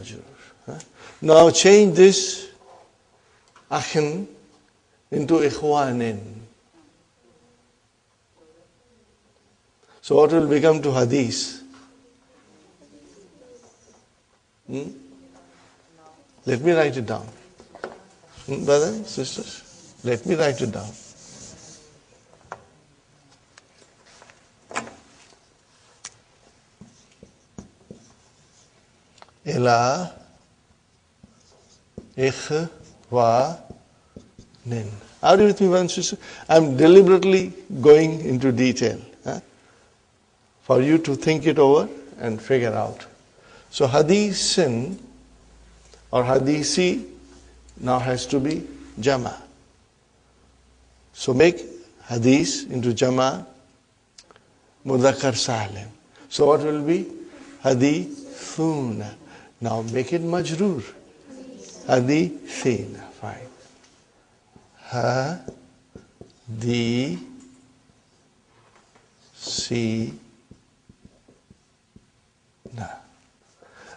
majrur. Now change this akhin into ikhwanin. So what will become to hadith? Let me write it down. Brothers and sisters, let me write it down. Ila ikhwanin. Are you with me, brothers and sisters? I'm deliberately going into detail for you to think it over and figure out. So hadithin or hadisi now has to be jama. So make hadith into jama mudhakkar salim. So what will be? Hadithuna. Now make it majroor. Hadithina. Fine. Hadithina.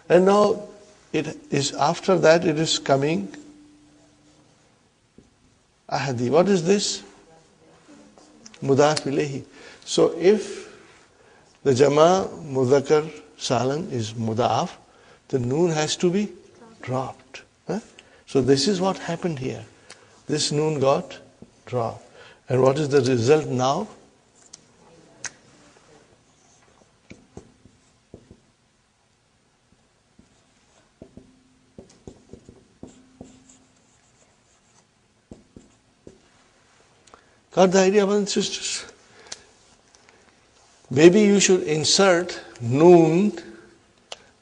And now it is after that it is coming ahadi. What is this? Mudaf ilayhi. So if the jama mudhakkar salim is mudaf, the noon has to be dropped. So this is what happened here. This noon got dropped. And what is the result now? Got the idea, brothers and sisters? Maybe you should insert noon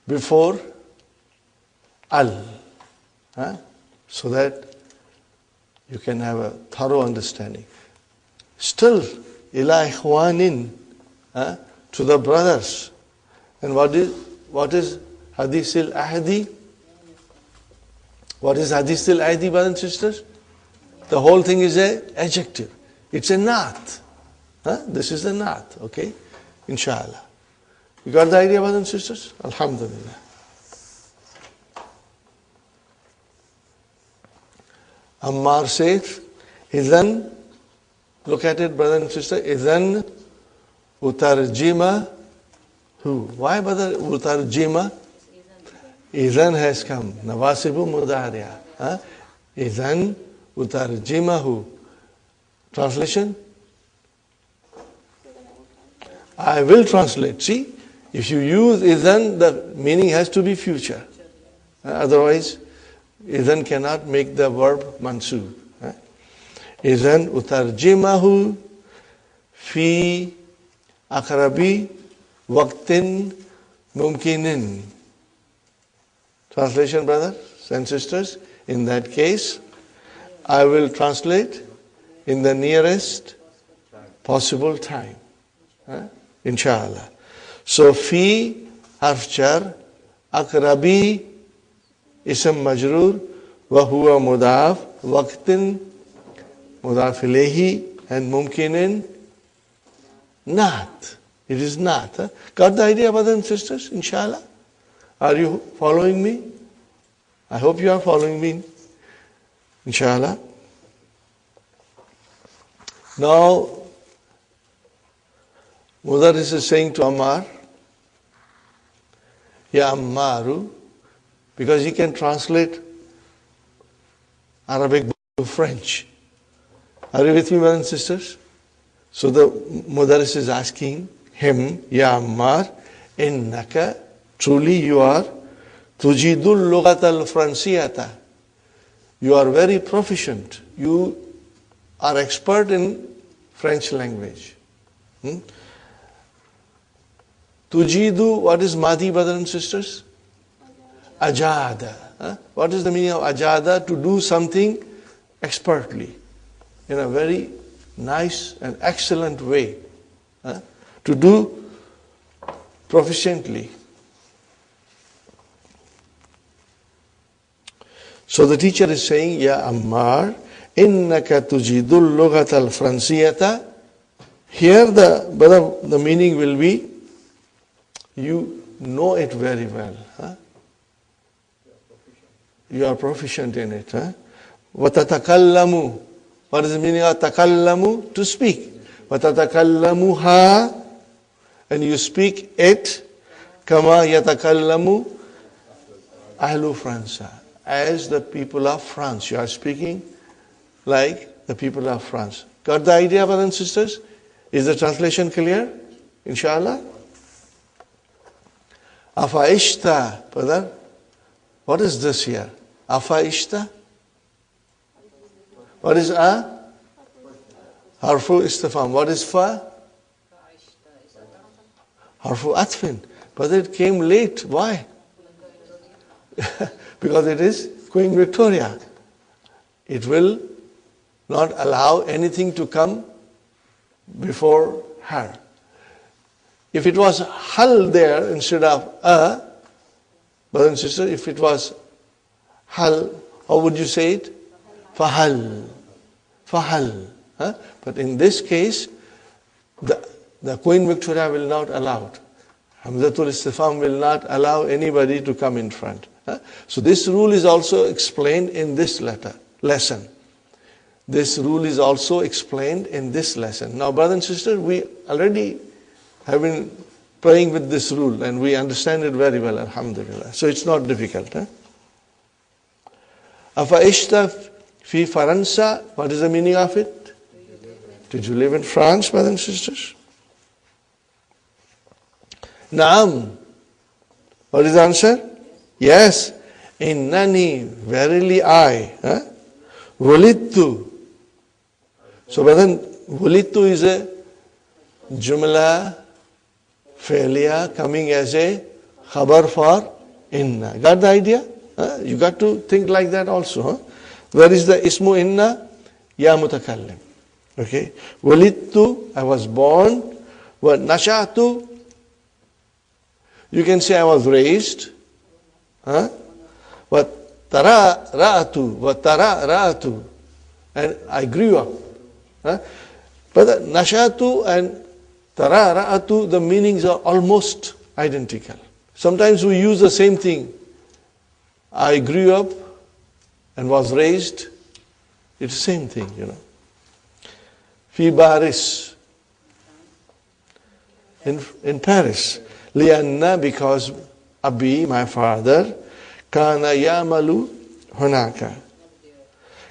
before al, so that you can have a thorough understanding. Still, ila ikhwanin, to the brothers. And what is hadith al-ahdi? What is hadith al-ahdi, brothers and sisters? The whole thing is an adjective. It's a naat. This is a naat, okay? Inshallah. You got the idea, brothers and sisters? Alhamdulillah. Ammar says, Idhan, look at it, brother and sister, Idhan utarjima who? Why, brother, utarjima? Idhan has come. Nawasibu mudariya. Idhan utarjima who? Translation? I will translate. See, if you use idhan, the meaning has to be future. Otherwise, idhan cannot make the verb mansub. Idhan utarjimahu fi akrabi waqtin mumkinin. Translation, brothers and sisters. In that case, I will translate in the nearest possible time. Inshallah. So, fi harf jar, akrabi ism majroor, wa huwa mudaf, waqtin mudaf ilayhi, and mumkinin not. It is not. Got the idea, brothers and sisters? Inshallah. Are you following me? I hope you are following me. Inshallah. Now, Mudarris is saying to Ammar, Ya Ammaru, because he can translate Arabic to French. Are you with me, brothers and sisters? So the Mudarris is asking him, Ya Ammar, innaka, truly you are, tujidul lugat al-fransiyata. You are very proficient. You are expert in French language. Tujidu, what is Madi, brothers and sisters? Ajada. What is the meaning of ajada? To do something expertly, in a very nice and excellent way. To do proficiently. So the teacher is saying, Ya Ammar, innaka tujidul lughat al-fransiyata. Here the meaning will be, you know it very well. you are proficient in it. وَتَتَكَلَّمُ. What is the meaning of takallamu? To speak. وَتَتَكَلَّمُهَا. And you speak it. كَمَا يَتَكَلَّمُ أَهْلُ فْرَنْسَ. As the people of France. You are speaking like the people of France. Got the idea, brothers and sisters? Is the translation clear? Inshallah? Afaishta, brother. What is this here? Afaishta? What is a? Harfu istifham. What is fa? Harfu atfin. But it came late. Why? Because it is Queen Victoria. It will not allow anything to come before her. If it was hal there instead of a, brothers and sisters, if it was hal, how would you say it? Fahal. Fahal. Huh? But in this case, the Queen Victoria will not allow it. Hamzatul Istifham will not allow anybody to come in front. Huh? So this rule is also explained in this lesson. This rule is also explained in this lesson. Now, brothers and sisters, we already have been praying with this rule and we understand it very well, alhamdulillah. So it's not difficult. Afaishta fi Faransa. What is the meaning of it? Did you live in France, brothers and sisters? Naam. What is the answer? Yes. Innani, verily I. Walittu. So, brother, walittu is a jumla failure coming as a khabar for inna. Got the idea? You got to think like that also. Where is the ismu inna? Ya mutakallim. Okay. Walittu, I was born. Wa nashatu, you can say I was raised. Wa tara ra'atu, and I grew up. But nashatu and tara ra'atu, the meanings are almost identical. Sometimes we use the same thing. I grew up and was raised. It's the same thing, you know. Fi Paris. In Paris. Lianna, because Abi, my father, kana yamalu hunaka.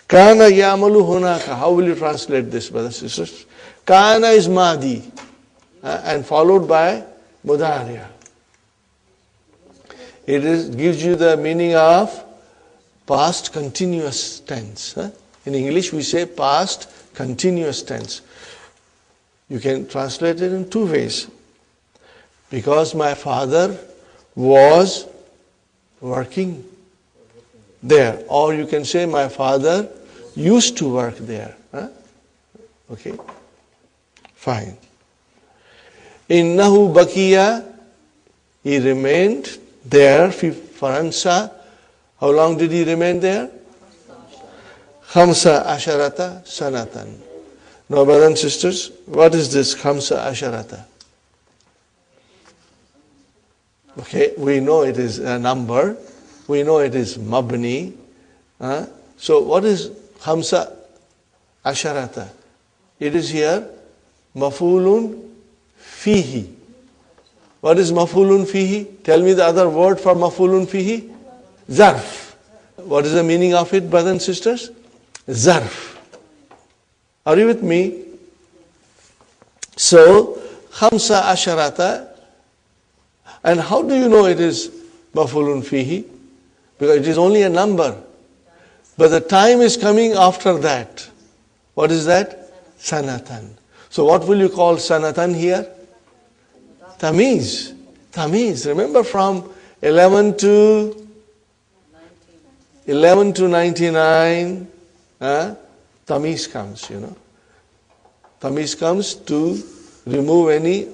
Kana yamalu hunaka. How will you translate this, brothers and sisters? Kana is Madi and followed by Mudariya. It gives you the meaning of past continuous tense. In English we say past continuous tense. You can translate it in two ways. Because my father was working there. Or you can say my father used to work there. Okay. Fine. Innahu bakiya, he remained there, fi Faransa. How long did he remain there? Khamsa asharata sanatan. Now, brothers and sisters, what is this khamsa asharata? Okay, we know it is a number. We know it is mabni. So what is khamsa asharata? It is here mafulun fihi. What is mafulun fihi? Tell me the other word for mafulun fihi. Zarf. What is the meaning of it, brothers and sisters? Zarf. Are you with me? So, khamsa asharata. And how do you know it is mafulun fihi? Because it is only a number. But the time is coming after that. What is that? Sanatan. So what will you call sanatan here? Tamiz. Tamiz. Remember from 11 to 99, Tamiz comes, you know. Tamiz comes to remove any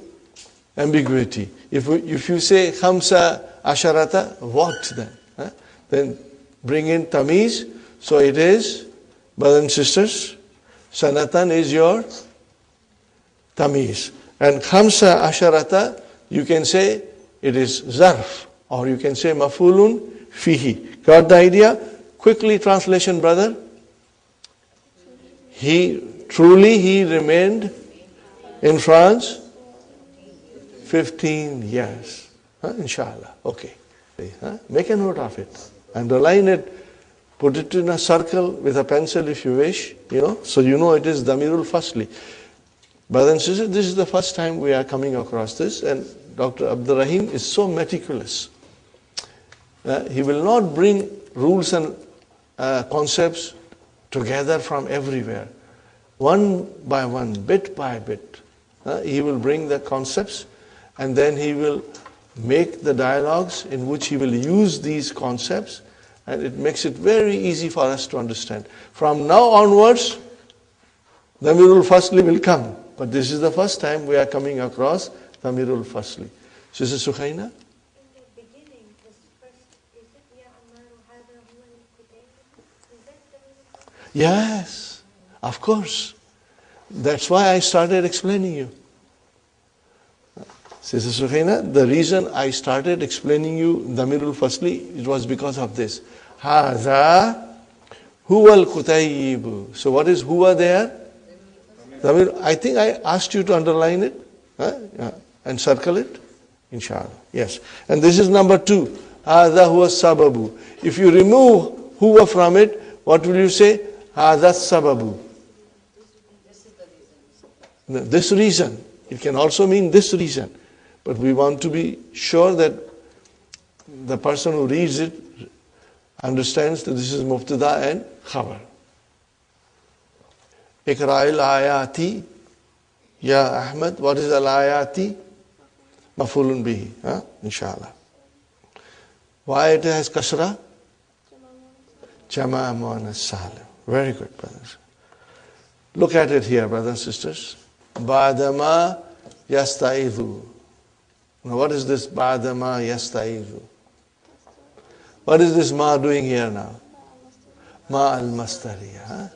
ambiguity. If you say khamsa asharata, what then? Then bring in tamiz. So it is, brothers and sisters, sanatan is your tamiz. And khamsa asharata, you can say it is zarf, or you can say mafulun fihi. Got the idea? Quickly translation, brother. He remained in France 15 years. Inshallah. Okay. Make a note of it. Underline it. Put it in a circle with a pencil if you wish. So you know it is Damirul Fasli. Brothers and sisters, this is the first time we are coming across this, and Dr. Abdul Rahim is so meticulous. He will not bring rules and concepts together from everywhere. One by one, bit by bit, he will bring the concepts, and then he will make the dialogues in which he will use these concepts, and it makes it very easy for us to understand. From now onwards, Damirul Fasli will come. But this is the first time we are coming across Damirul Fasli. Sister Sukhaina? In the beginning, this first, is it Ya Amaru Hada Huwa Al-Qudayr? Is that Damirul Fasli? Yes, of course. That's why I started explaining you. Sister Sukhaina, the reason I started explaining you Damirul Fasli, it was because of this. Hada Huwa Al-Qudayr. So what is Huwa there? I think I asked you to underline it and circle it. Inshallah. Yes. And this is number 2. Hadha huwa sababu. If you remove huwa from it, what will you say? Hadha sababu. This reason. It can also mean this reason. But we want to be sure that the person who reads it understands that this is mubtada and khabar. Ikra'il ayati, Ya Ahmad. What is al-ayati? Mafulun bihi. Inshallah. Why it has kasra? Jama' muannas salim. Very good, brothers. Look at it here, brothers and sisters. Ba'dama yasta'idhu. Now what is this ba'dama yasta'idhu? What is this ma doing here now? Ma al-mastariya.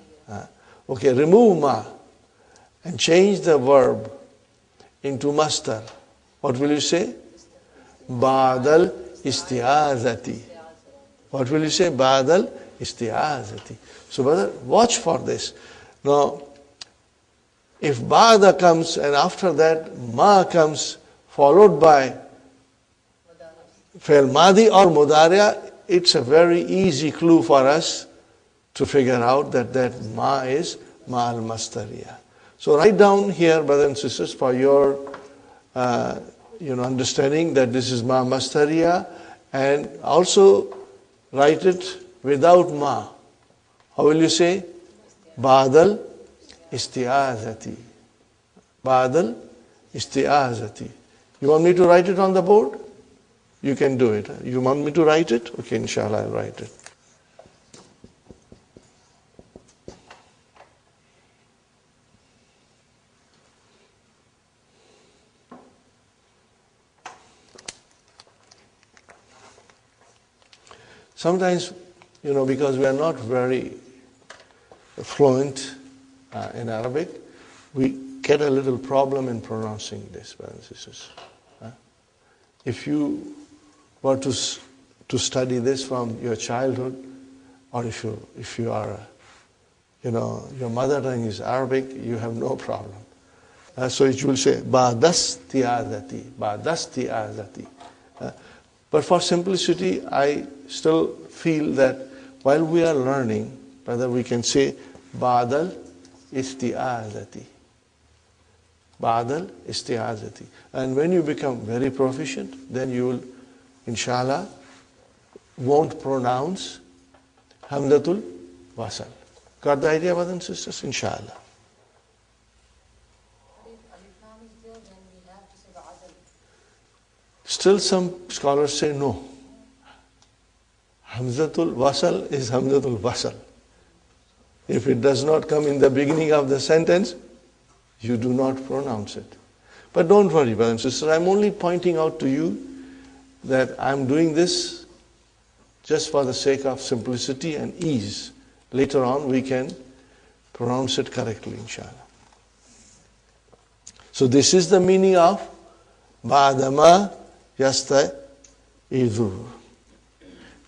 Okay, remove ma and change the verb into mastar. What will you say? Ba'dal isti'azati. What will you say? Ba'dal isti'azati. So brother, watch for this. Now, if ba'da comes and after that ma comes followed by fi'l madi or mudariya, it's a very easy clue for us to figure out that ma is ma al-mastariya. So write down here, brothers and sisters, for your understanding that this is ma mastariya, and also write it without ma. How will you say? Ba'dal isti'azati. Ba'dal isti'azati. You want me to write it on the board? You can do it. You want me to write it? Okay, inshallah, I'll write it. Sometimes, because we are not very fluent in Arabic, we get a little problem in pronouncing this, brothers and sisters. If you were to study this from your childhood, or if you are, your mother tongue is Arabic, you have no problem. So you will say, Ba'das ti'adati, Ba'das ti'adati. But for simplicity, I still feel that while we are learning, whether we can say Ba'dal isti'azati. Ba'dal isti'azati. And when you become very proficient, then you will, inshallah, won't pronounce Hamdatul Wasal. Got the idea, brothers and sisters? Inshallah. Still some scholars say no. Hamzatul Wasal is Hamzatul Wasal. If it does not come in the beginning of the sentence, you do not pronounce it. But don't worry, brothers and sisters, I'm only pointing out to you that I'm doing this just for the sake of simplicity and ease. Later on we can pronounce it correctly, inshallah. So this is the meaning of Ba'dama Yasta'idhu.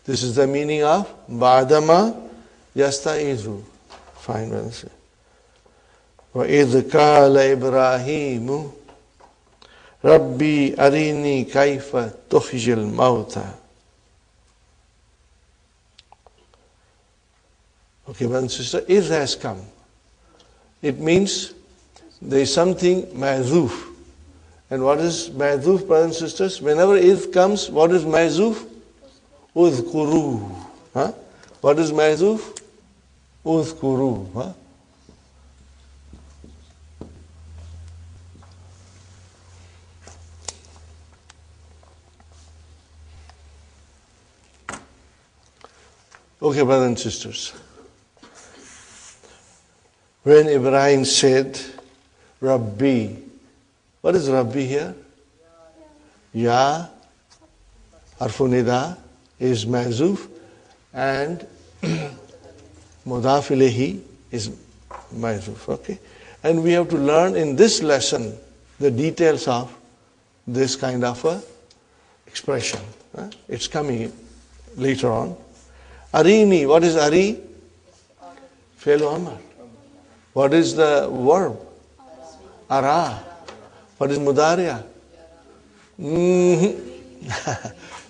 This is the meaning of Ba'dama yasta'izu. Fine, brothers. وَإِذْ قَالَ إِبْرَاهِيمُ رَبِّي أَرِنِي كَيْفَ تُخْرِجُ الْمَوْتَى. Okay, brother and sister, إِذْ has come. It means there is something ma'zoof. And what is ma'zoof, brothers and sisters? Whenever إِذْ comes, what is ma'zoof? Uzkuru. Huh? What is ma'zoof? Uzkuru. Huh? Okay, brothers and sisters. When Ibrahim said, Rabbi, what is Rabbi here? Ya, Harfunida is Ma'zuf, and Mudaf ilayhi is Ma'zuf. Okay? And we have to learn in this lesson the details of this kind of a expression. It's coming later on. Arini, what is Ari? Fi'l Amr. What is the verb? Ara. What is Mudariya?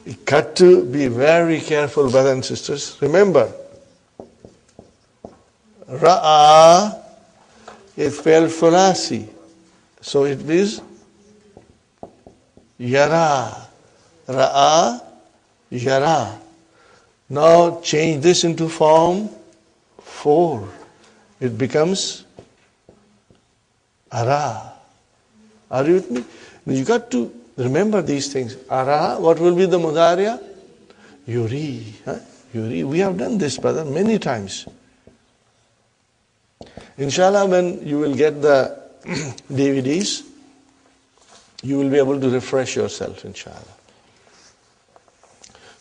You got to be very careful, brothers and sisters. Remember, Ra'a is Fi'l Thulasi. So it is Yara. Ra'a, Yara. Now change this into form 4. It becomes Ara. Are you with me? You got to remember these things. Ara, what will be the Mudariya? Yuri. Yuri. We have done this, brother, many times. Inshallah, when you will get the DVDs, you will be able to refresh yourself, inshallah.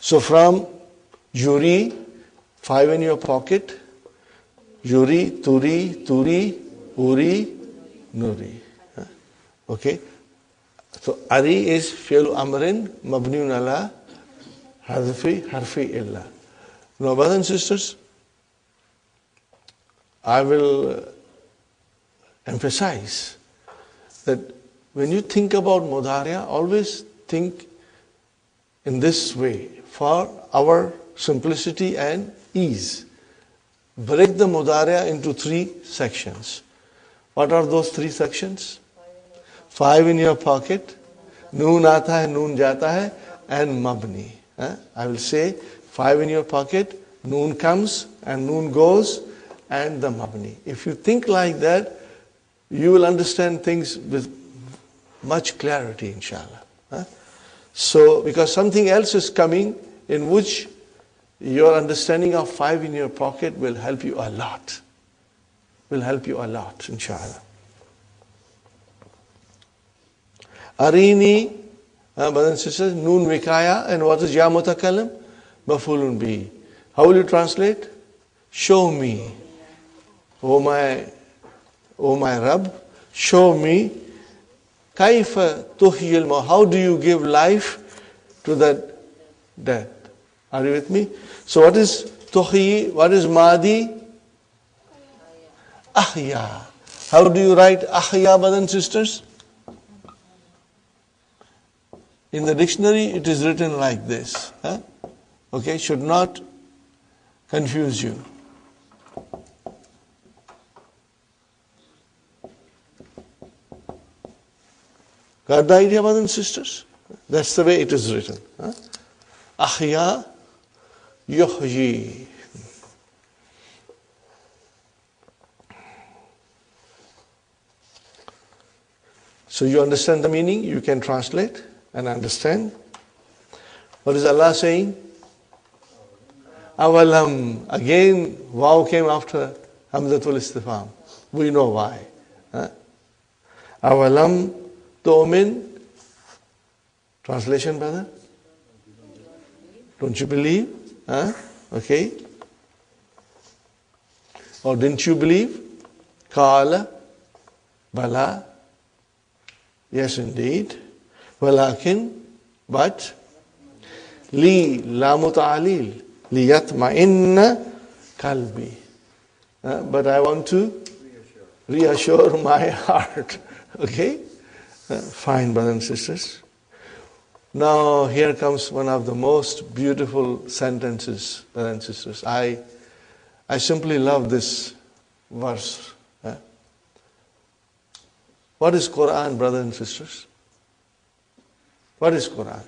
So from Yuri, 5 in your pocket, Yuri, Turi, Turi, Uri, Nuri. Okay? So Ari is Fi'l Amrin, Mabniun ala Harfi illa. Now, brothers and sisters, I will emphasize that when you think about Mudariya, always think in this way for our simplicity and ease. Break the Mudariya into 3 sections. What are those 3 sections? 5 in your pocket, Noon aata hai, Noon jata hai, and Mabni. I will say 5 in your pocket, Noon comes and Noon goes, and the Mabni. If you think like that, you will understand things with much clarity, inshallah. So, because something else is coming in which your understanding of 5 in your pocket will help you a lot. Will help you a lot, inshallah. Arini, brothers and sisters, Noon Vikaya, and what is Ya Mutakalim? Mafulun Bi. How will you translate? Show me. Oh my Rabb, show me. Kaifa tuhyil ma. How do you give life to that death? Are you with me? So what is tuhyi? What is madi? Ahya. How do you write ahya, brothers and sisters? In the dictionary, it is written like this. Okay, should not confuse you. Got the idea, brothers and sisters? That's the way it is written. Ahya yuhyi. So you understand the meaning, you can translate and understand. What is Allah saying? Awalam. Again, waw came after Hamzatul Istifham. We know why. Awalam tu'min. Translation, brother? Don't you believe? Okay. Or didn't you believe? Qala. Bala. Yes, indeed. Walakin, but Li lamu ta'alil. Liyatma'inna kalbi. But I want to reassure my heart. Okay? Fine, brothers and sisters. Now here comes one of the most beautiful sentences, brothers and sisters. I simply love this verse. What is Quran, brothers and sisters? What is Quran?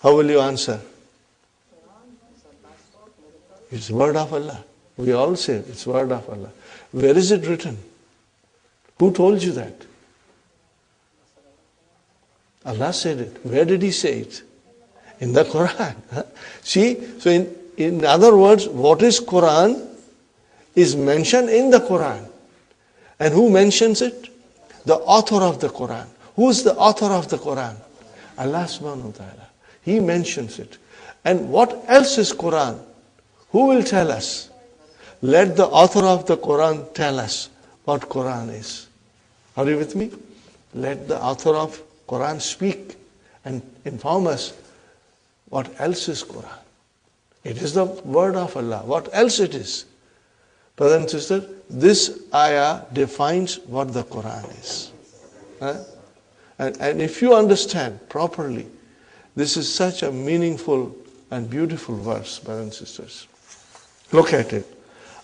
How will you answer? It's word of Allah. We all say it's word of Allah. Where is it written? Who told you that? Allah said it. Where did He say it? In the Quran. See, so in other words, what is Quran is mentioned in the Quran. And who mentions it? The author of the Quran. Who is the author of the Quran? Allah subhanahu wa ta'ala. He mentions it. And what else is Quran? Who will tell us? Let the author of the Quran tell us what Quran is. Are you with me? Let the author of Quran speak and inform us what else is Quran. It is the word of Allah. What else it is? Brother and sister, this ayah defines what the Quran is. And if you understand properly, this is such a meaningful and beautiful verse, brothers and sisters. Look at it.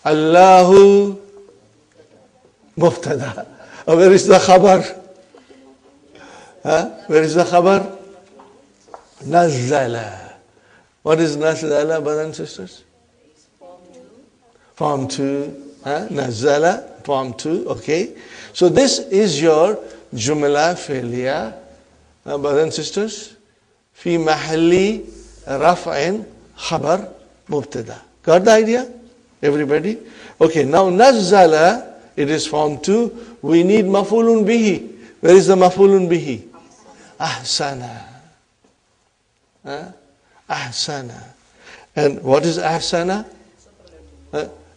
Allahu Mubtada. Where is the khabar? Where is the khabar? Nazzala. What is Nazzala, brothers and sisters? Form 2. Nazzala, form 2. Okay. So this is your Jumla Fi'liya, brothers and sisters. Fi mahalli raf'in khabar mubtada. Got the idea? Everybody? Okay, now Nazzala, it is form 2. We need maf'ulun bihi. Where is the maf'ulun bihi? Ahsana. Ahsana. And what is ahsana?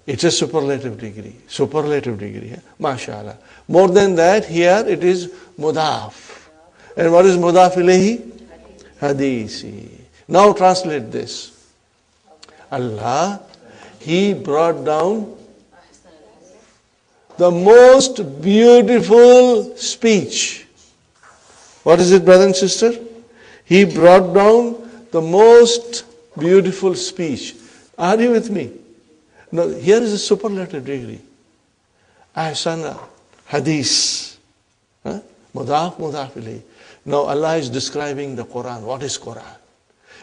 It's a superlative degree. Superlative degree. MashaAllah. More than that, here it is mudaf. And what is mudaf ilayhi? Hadisi. Now translate this. Allah, He brought down the most beautiful speech. What is it, brother and sister? He brought down the most beautiful speech. Are you with me? Now, here is a superlative degree. Ahsana, hadith. Mudaf, mudaf ilayhi. Now, Allah is describing the Quran. What is Quran?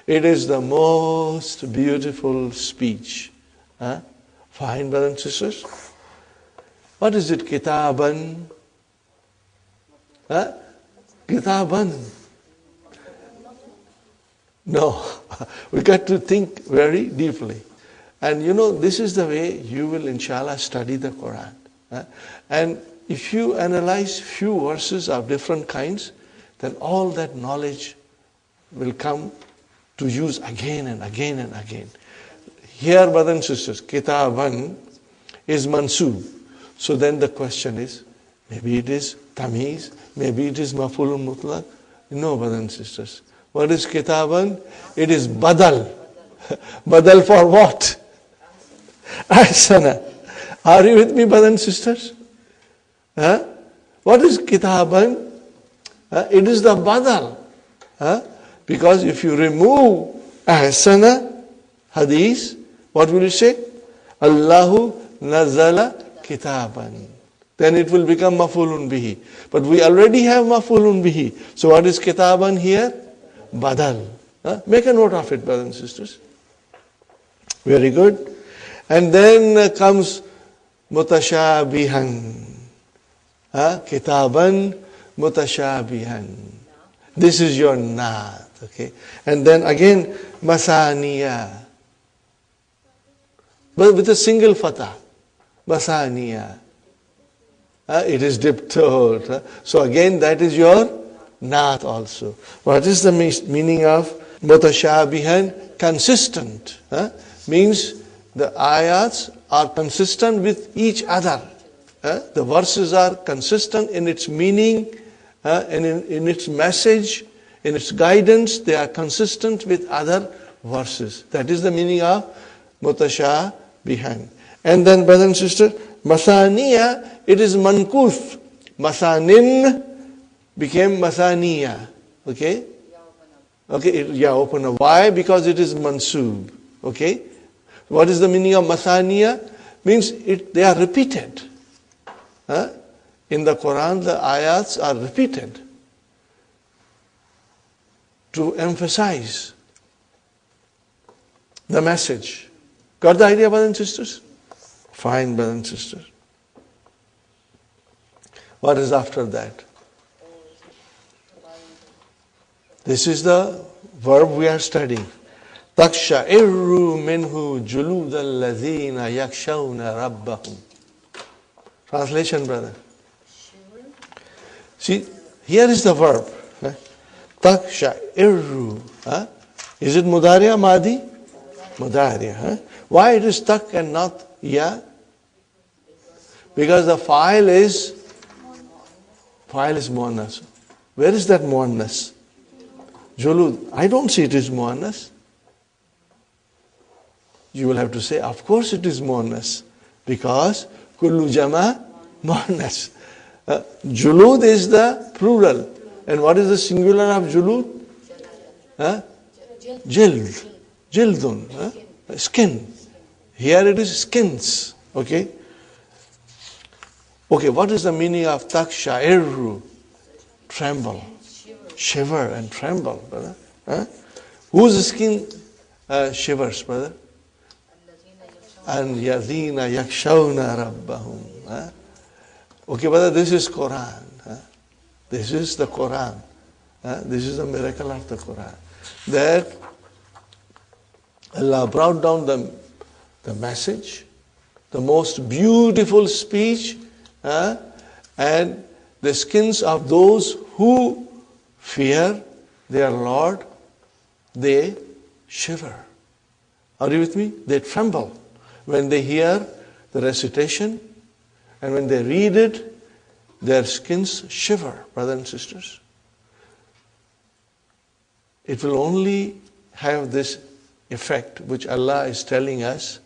It is the most beautiful speech. Fine, brothers and sisters. What is it? Kitaban. Kitaban. No, we got to think very deeply. And you know, this is the way you will, inshallah, study the Quran. And if you analyze few verses of different kinds, then all that knowledge will come to use again and again and again. Here, brothers and sisters, Kitaban is mansub. So then the question is, maybe it is tamiz, maybe it is maf'ulun mutlaq. No, brothers and sisters. What is Kitaban? It is badal. Badal for what? Ahsana. Are you with me, brothers and sisters? What is Kitaban? It is the badal. Because if you remove Ahsana, hadith, what will you say? Allahu nazala kitaban. Then it will become maf'ulun bihi. But we already have maf'ulun bihi. So what is kitaban here? Badal. Make a note of it, brothers and sisters. Very good. And then comes mutashabihan. Kitaban mutashabihan. This is your naat. Okay. And then again, masaniya. But with a single fatah. Masaniya. It is diptoed. So again, that is your naat also. What is the meaning of mutashabihan? Consistent. Means the ayats are consistent with each other. The verses are consistent in its meaning, and in its message, In its guidance, they are consistent with other verses. That is the meaning of mutashabihan. And then, brother and sister, masaniya, it is mankuth. Masanin became masaniya. Okay? Okay, open up. Why? Because it is mansub. Okay? What is the meaning of masaniya? Means they are repeated. In the Quran, the ayats are repeated to emphasize the message. Got the idea, brothers and sisters? Fine, brothers and sisters. What is after that? This is the verb we are studying. Taksha'irru minhu julud alladhina yakshawna rabbahum. Translation, brother. See, here is the verb. Taksha'irru. Is it mudariya, madi? Mudariya. Why it is tak and not ya? Because the file is muannas. Where is that muannas? Julud. I don't see it is muannas. You will have to say, of course it is muannas. Because kullu jama muannas. Julud is the plural. And what is the singular of julud? Jild. Jildun. Skin. Here it is skins. Okay? Okay, what is the meaning of taksha'irru? Tremble. Shiver and tremble, brother. Whose skin shivers, brother? And yadina yakshawna rabbahum. Okay, brother, this is Quran. This is the Quran. This is the miracle of the Quran. That Allah brought down the message, the most beautiful speech, and the skins of those who fear their Lord, they shiver. Are you with me? They tremble when they hear the recitation, and when they read it, their skins shiver, brothers and sisters. It will only have this effect which Allah is telling us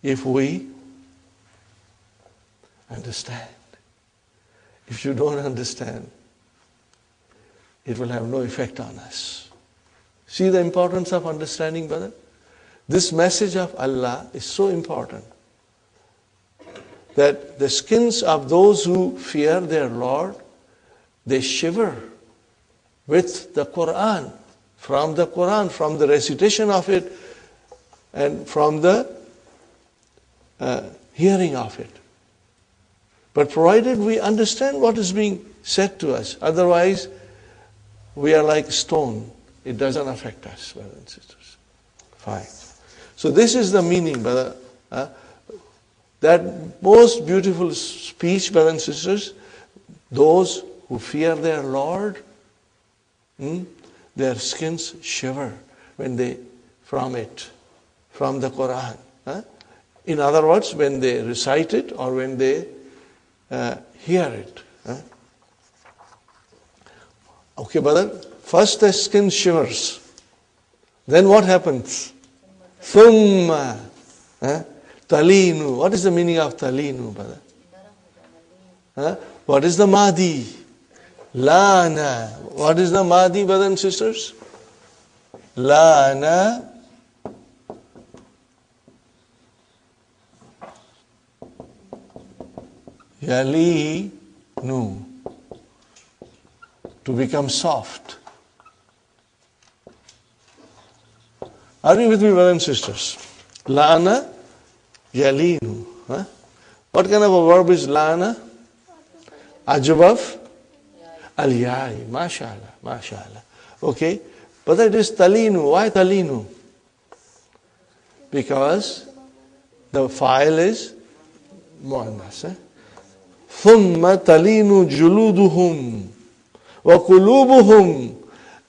if we understand. If you don't understand, it will have no effect on us. See the importance of understanding, brother? This message of Allah is so important that the skins of those who fear their Lord, they shiver with the Quran, from the recitation of it, and from the hearing of it. But provided we understand what is being said to us, otherwise we are like stone. It doesn't affect us, brothers and sisters. Fine. So this is the meaning, brother. That most beautiful speech, brothers and sisters, those who fear their Lord, their skins shiver when they, from the Quran. In other words, when they recite it or when they hear it. Okay, brother. First the skin shivers. Then what happens? Thumma. Talinu. What is the meaning of talinu, brother? What is the madi? Lana. What is the madi, brothers and sisters? Lana. Yalinu. To become soft. Are you with me, brothers and sisters? Lana, yalinu. What kind of a verb is lana? Ajabaf? Aliyai. Mashallah. Mashallah. Okay. But it is talinu. Why talinu? Because the file is muannas. Thumma talinu juluduhum wa qulubuhum.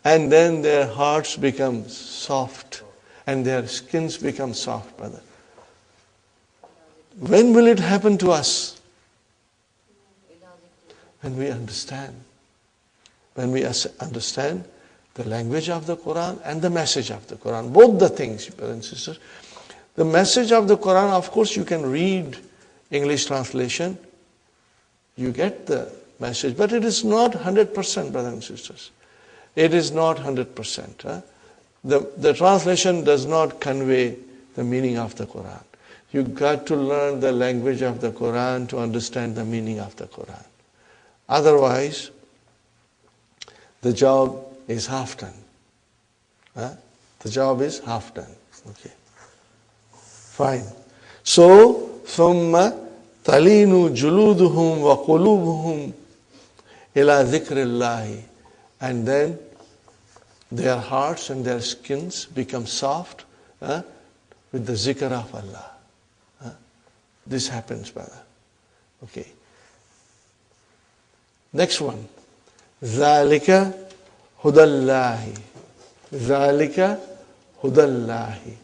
And then their hearts become soft. And their skins become soft, brother. When will it happen to us? When we understand. When we understand The language of the Quran and the message of the Quran. Both the things, brothers and sisters. The message of the Quran, of course, you can read English translation. You get the message. But it is not 100%, brothers and sisters. It is not 100%. The translation does not convey the meaning of the Quran. You got to learn the language of the Quran to understand the meaning of the Quran. Otherwise, the job is half done. The job is half done. Okay. Fine. So, ثُمَّ تَلِينُ جُلُودُهُمْ وَقُلُوبُهُمْ إِلَى ذِكْرِ اللَّهِ. And then their hearts and their skins become soft with the zikr of Allah. This happens, brother. Okay. Next one. ذَلِكَ هُدَى اللَّهِ. ذَلِكَ هُدَى اللَّهِ.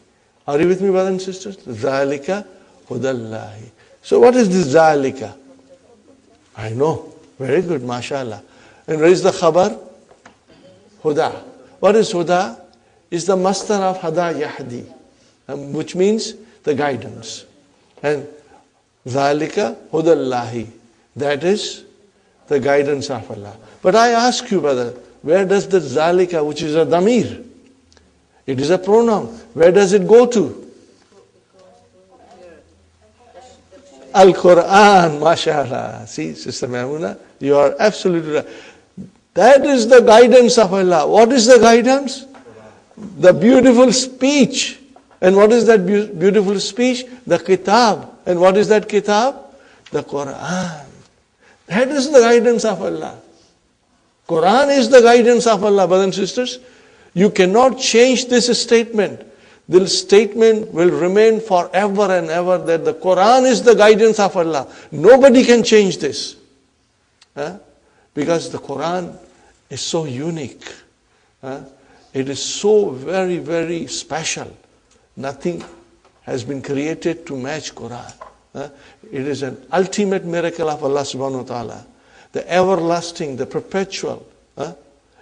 Are you with me, brothers and sisters? ذَلِكَ هُدَى اللَّهِ. So what is this ذَلِكَ? I know. Very good, mashallah. And where is the khabar? Huda. What is Huda? Is the master of Hada Yahdi, which means the guidance. And ذَلِكَ هُدَى اللَّهِ. That is the guidance of Allah. But I ask you, brother, where does the ذَلِكَ, which is a damir, it is a pronoun, where does it go to? Al-Quran, mashallah. See, Sister Maimuna, you are absolutely right. That is the guidance of Allah. What is the guidance? The beautiful speech. And what is that beautiful speech? The kitab. And what is that kitab? The Quran. That is the guidance of Allah. Quran is the guidance of Allah, brothers and sisters. You cannot change this statement. This statement will remain forever and ever that the Quran is the guidance of Allah. Nobody can change this. Because the Quran is so unique. It is so very, very special. Nothing has been created to match Quran. It is an ultimate miracle of Allah subhanahu wa ta'ala. The everlasting, the perpetual.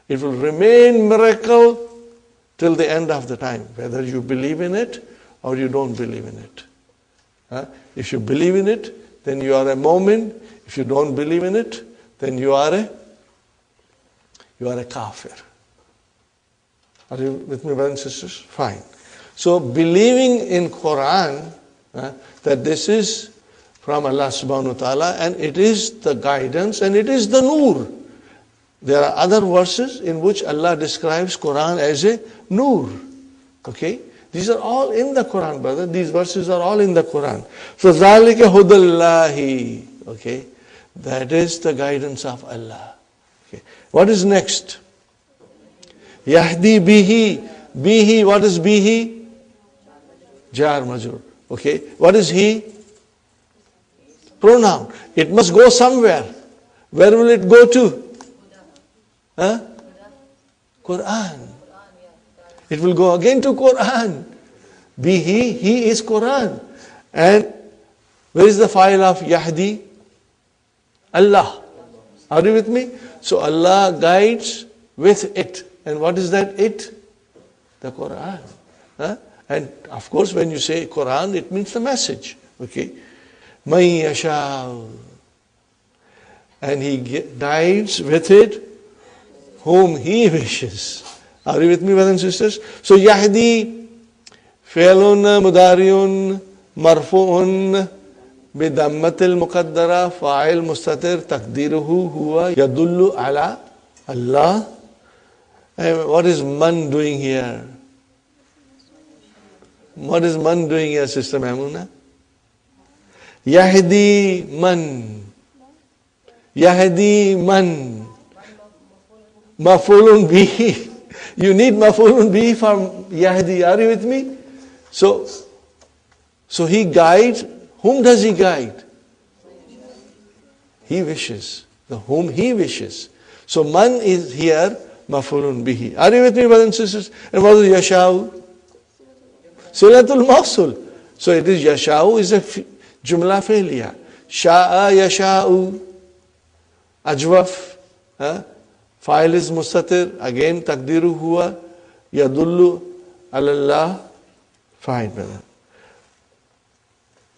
It will remain miracle till the end of the time, whether you believe in it or you don't believe in it. If you believe in it, then you are a mu'min. If you don't believe in it, then you are a kafir. Are you with me, brothers and sisters? Fine. So believing in Quran, that this is from Allah subhanahu wa ta'ala and it is the guidance and it is the nur. There are other verses in which Allah describes Quran as a nur. Okay? These are all in the Quran, brother. These verses are all in the Quran. So, ذَلِكَ هُدَى اللَّهِ. Okay? That is the guidance of Allah. Okay. What is next? Yahdi bihi. Bihi, what is bihi? Jar majur. Okay. What is he? Pronoun. It must go somewhere. Where will it go to? Quran. It will go again to Quran. Bihi, he is Quran. And where is the file of Yahdi? Allah. Are you with me? So Allah guides with it. And what is that it? The Quran. And of course when you say Quran, it means the message. Okay. Man yasha. And he guides with it whom he wishes. Are you with me, brothers and sisters? So Yahdi, fi'lun mudariun marfu'un bidammatil muqaddara fa'il mustatir taqdiruhu huwa yadullu ala Allah. And what is man doing here? What is man doing here, Sister Maimuna? Yahdi man. Yahdi man. Mafulun bihi. You need mafulun bihi for Yahdi. Are you with me? So he guides. Whom does he guide? He wishes. Whom he wishes. So man is here mafulun bihi. Are you with me, brothers and sisters? And what is yasha'u? Silatul mawsul. So it is yasha'u is a jumla failure. Sha'a yasha'u. Ajwaf. Fa'il is mustatir. Again, taqdiru huwa yadullu ala Allah. Fine, brother.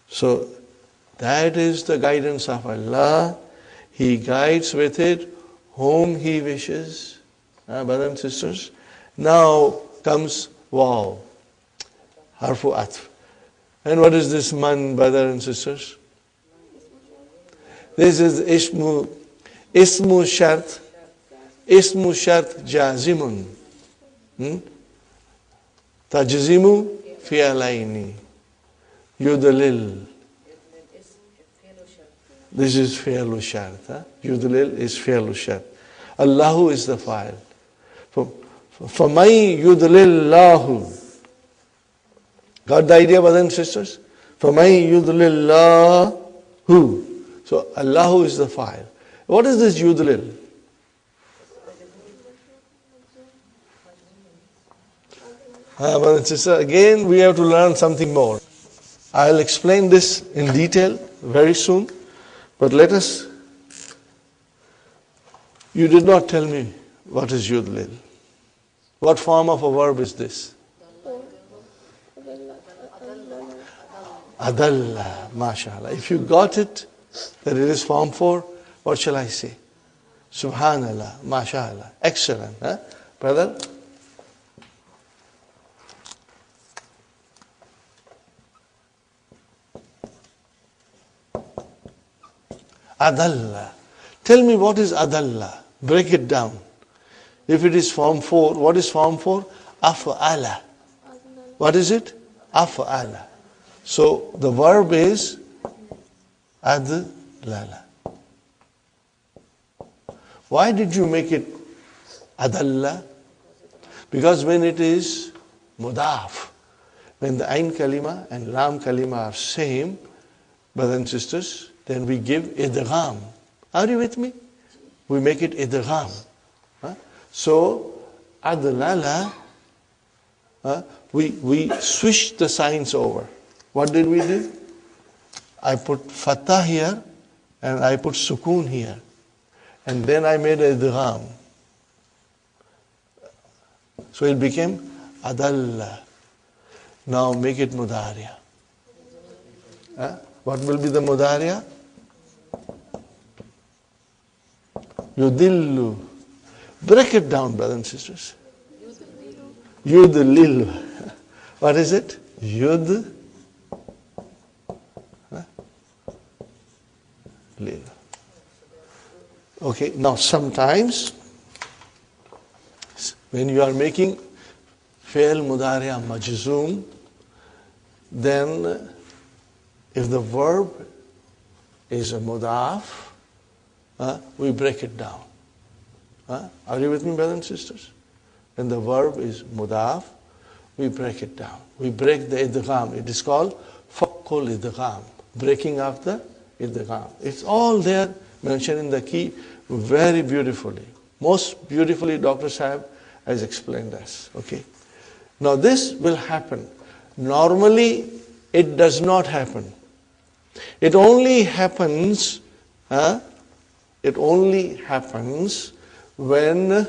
So, that is the guidance of Allah. He guides with it whom He wishes. Brothers and sisters. Now comes waw. Harfu atf. And what is this man, brothers and sisters? This is ismu shart. Ismu shart jazimun. Tajzimu fi'alaini. Yudlil. This is fi'lu shart. Yudlil is fi'lu shart. Allahu is the fa'il. فَمَنْ يُضْلِلْ اللَّهُ. Got the idea, brothers and sisters? فَمَنْ يُضْلِلْ اللَّهُ. So Allahu is the fa'il. What is this yudlil? Brothers and sisters, again we have to learn something more. I'll explain this in detail very soon. But let us, you did not tell me what is yudlil. What form of a verb is this? Adalla, mashallah. If you got it, that it is form 4, what shall I say? Subhanallah, mashallah. Excellent, brother? Adalla. Tell me what is adalla. Break it down. If it is form 4, what is form 4? Af'ala. What is it? Af'ala. So the verb is adlala. Why did you make it adalla? Because when it is mudaf, when the ain kalima and lam kalima are same, brothers and sisters, then we give idgham. Are you with me? We make it idgham. So, adlala, we switch the signs over. What did we do? I put fatah here and I put sukoon here. And then I made idgham. So it became adalla. Now make it mudariya. What will be the mudariya? Yudillu. Break it down, brothers and sisters. Yudlil. What is it? Yud. Lil. Okay, now sometimes when you are making fi'l mudariya majzoom, then if the verb is a mudaf, we break it down. Are you with me, brothers and sisters? When the verb is mudaf, we break it down. We break the idgham. It is called fakkul idgham, breaking of the idgham. It's all there mentioned in the key very beautifully. Most beautifully Dr. Sahib has explained us. Okay. Now this will happen. Normally it does not happen. It only happens when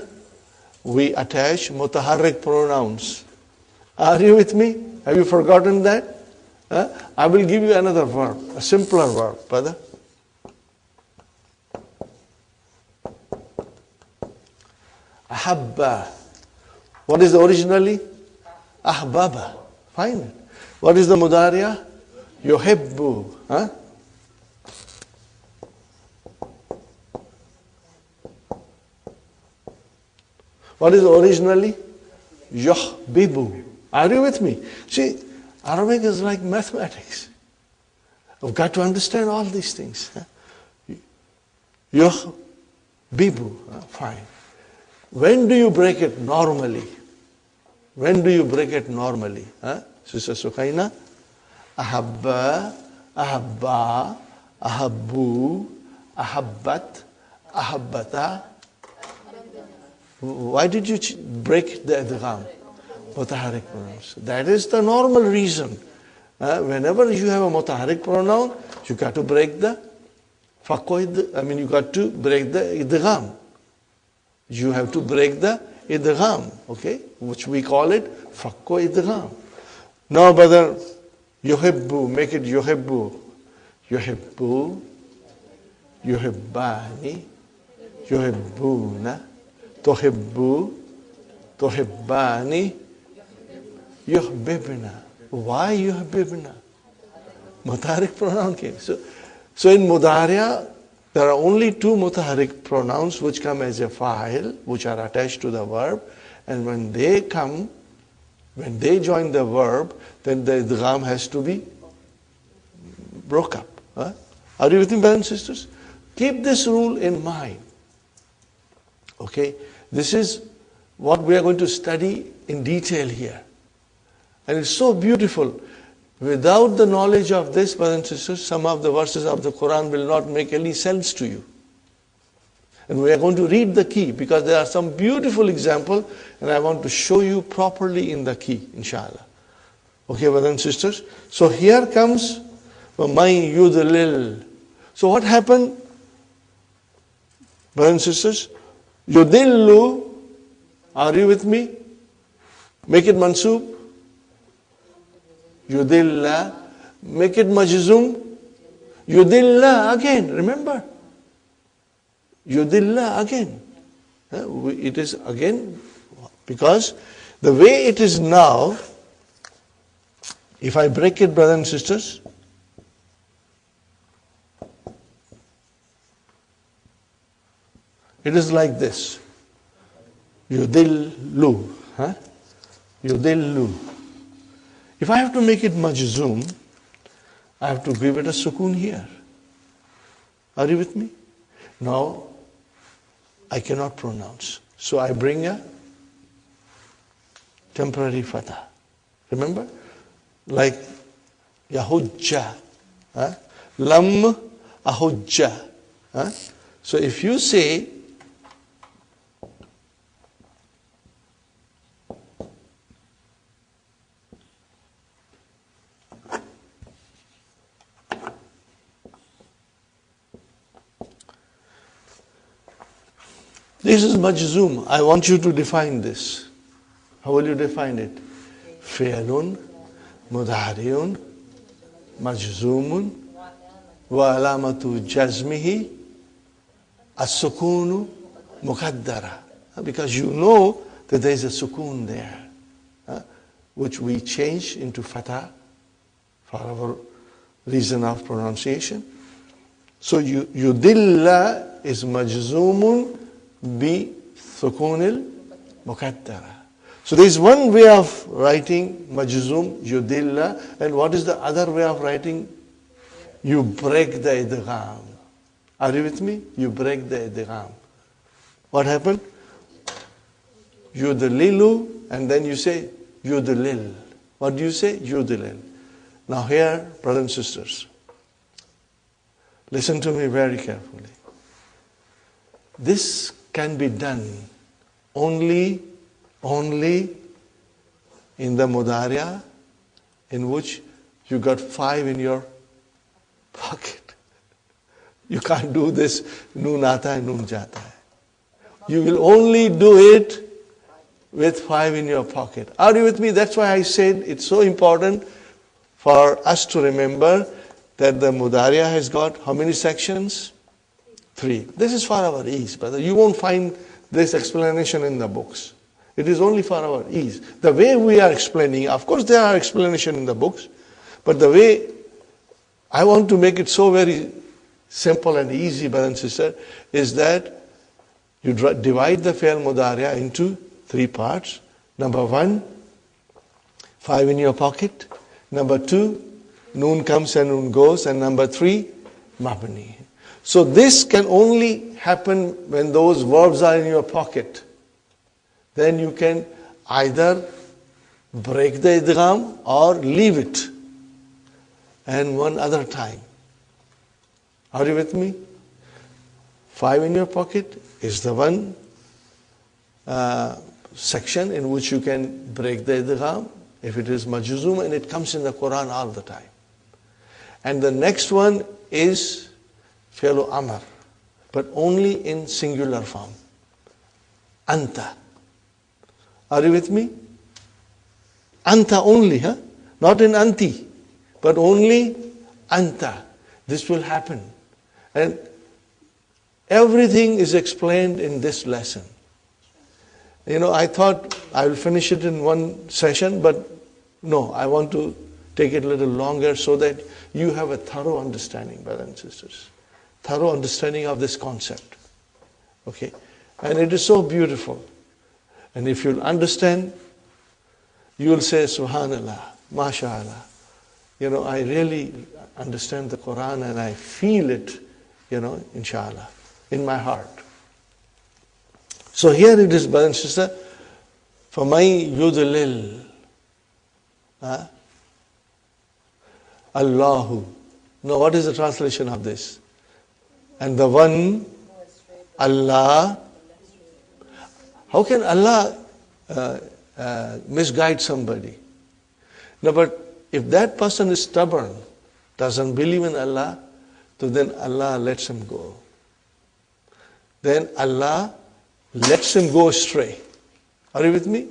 we attach mutaharrik pronouns. Are you with me? Have you forgotten that? I will give you another verb, a simpler verb, brother. Ahabba. What is the originally? Ahbaba. Find it. What is the mudariya? Yuhibbu. What is originally? Yuhbibu. Are you with me? See, Arabic is like mathematics. You've got to understand all these things. Yuhbibu. Fine. When do you break it normally? When do you break it normally? Sister Sukhaina? Ahabba, ahabba, ahabbu, ahabbat, ahabbata. Why did you break the idgham? Mutaharrik pronouns. That is the normal reason. Whenever you have a mutaharrik pronoun, you got to break the you got to break the idgham. You have to break the idgham, okay, which we call it fakko idgham. Now, brother, yuhibbu, make it yuhibbu. Yuhibbu, yuhibbani, yuhibbuna, tuhibbu, tuhibbani, yuhbibna. Why yuhbibna? Mutaharik pronoun came. So in Mudariya, there are only two mutaharik pronouns which come as a fa'il, which are attached to the verb, and when they join the verb, then the idgham has to be broke up. Huh? Are you with me, brothers and sisters? Keep this rule in mind. Okay? This is what we are going to study in detail here. And it's so beautiful. Without the knowledge of this, brothers and sisters, some of the verses of the Quran will not make any sense to you. And we are going to read the key because there are some beautiful examples and I want to show you properly in the key, inshallah. Okay, brothers and sisters? So here comes وَمَنْ يُضْلِلْ. So what happened, brothers and sisters? Yudillu, are you with me? Make it mansub. Yudilla, make it majzum. Yudilla again, remember? Yudilla again. It is again, because the way it is now, if I break it, brothers and sisters, it is like this. Yudillu. Yudillu. If I have to make it majzoom, I have to give it a sukoon here. Are you with me? Now, I cannot pronounce. So I bring a temporary fatha. Remember? Like Yahujja. Lam ahujja. So if you say this is majzoom. I want you to define this. How will you define it? Fi'lun, mudhari'un, majzoomun, wa alamatu jazmihi, as-sukunu muqaddara. Because you know that there is a sukoon there, which we change into fatah for our reason of pronunciation. So yudilla is majzoomun bi sukunil muqaddara. So there is one way of writing majzoom, yudilla, and what is the other way of writing? You break the idgham. Are you with me? You break the idgham. What happened? Yudlilu, and then you say yudlil. What do you say? Yudlil. Now here, brothers and sisters, listen to me very carefully. This can be done only in the Mudariya in which you got 5 in your pocket. You can't do this noon aata hai, noon jata hai. You will only do it with 5 in your pocket. Are you with me? That's why I said it's so important for us to remember that the Mudariya has got how many sections? 3. This is for our ease, brother. You won't find this explanation in the books. It is only for our ease. The way we are explaining, of course there are explanations in the books, but the way I want to make it so very simple and easy, brother and sister, is that you divide the fi'l mudariya into 3 parts. Number 1, 5 in your pocket. Number 2, noon comes and noon goes. And number 3, mabni. So this can only happen when those verbs are in your pocket. Then you can either break the idgham or leave it. And one other time. Are you with me? 5 in your pocket is the one section in which you can break the idgham if it is majzoom, and it comes in the Quran all the time. And the next one is fi'lu amr, but only in singular form. Anta. Are you with me? Anta only, huh? Not in anti, but only anta. This will happen. And everything is explained in this lesson. I thought I will finish it in one session, but no, I want to take it a little longer so that you have a thorough understanding, brothers and sisters. Thorough understanding of this concept. Okay? And it is so beautiful. And if you'll understand, you will say, Subhanallah, MashaAllah. I really understand the Quran and I feel it, inshallah, in my heart. So here it is, brother and sister, فَمَنْ يُضْلِلْ Allahu. Now what is the translation of this? And the one, Allah. How can Allah misguide somebody? No, but if that person is stubborn, doesn't believe in Allah, so then Allah lets him go. Then Allah lets him go astray. Are you with me?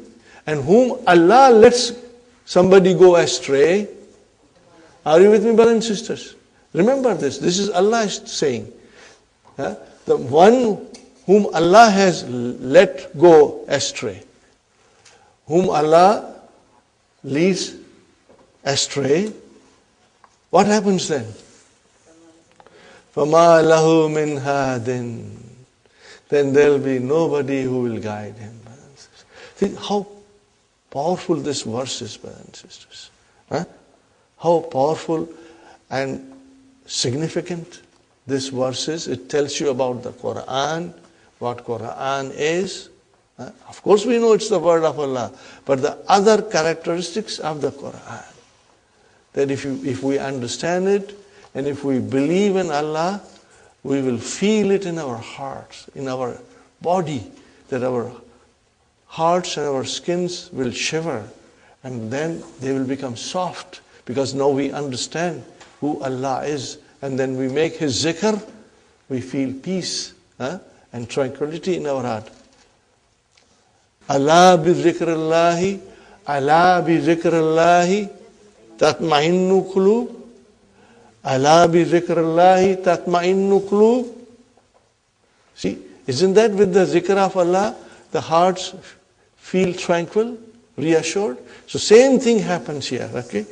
And whom Allah lets somebody go astray, are you with me, brothers and sisters? Remember this. This is Allah saying. The one whom Allah has let go astray, whom Allah leads astray, what happens then? فَمَا لَهُ مِنْ هَادٍ. Then there will be nobody who will guide him. See how powerful this verse is, brothers and sisters. How powerful and significant this verse is. It tells you about the Quran, what Quran is. Of course we know it's the word of Allah, but the other characteristics of the Quran. That if we understand it, and if we believe in Allah, we will feel it in our hearts, in our body, that our hearts and our skins will shiver, and then they will become soft, because now we understand who Allah is, and then we make His zikr, we feel peace and tranquility in our heart. Allah bi zikrillahi, Allah bi zikrillahi tatma'innu qulub. Allah bi zikrillahi tatma'innu qulub. See, isn't that with the zikr of Allah, the hearts feel tranquil, reassured? So same thing happens here, okay?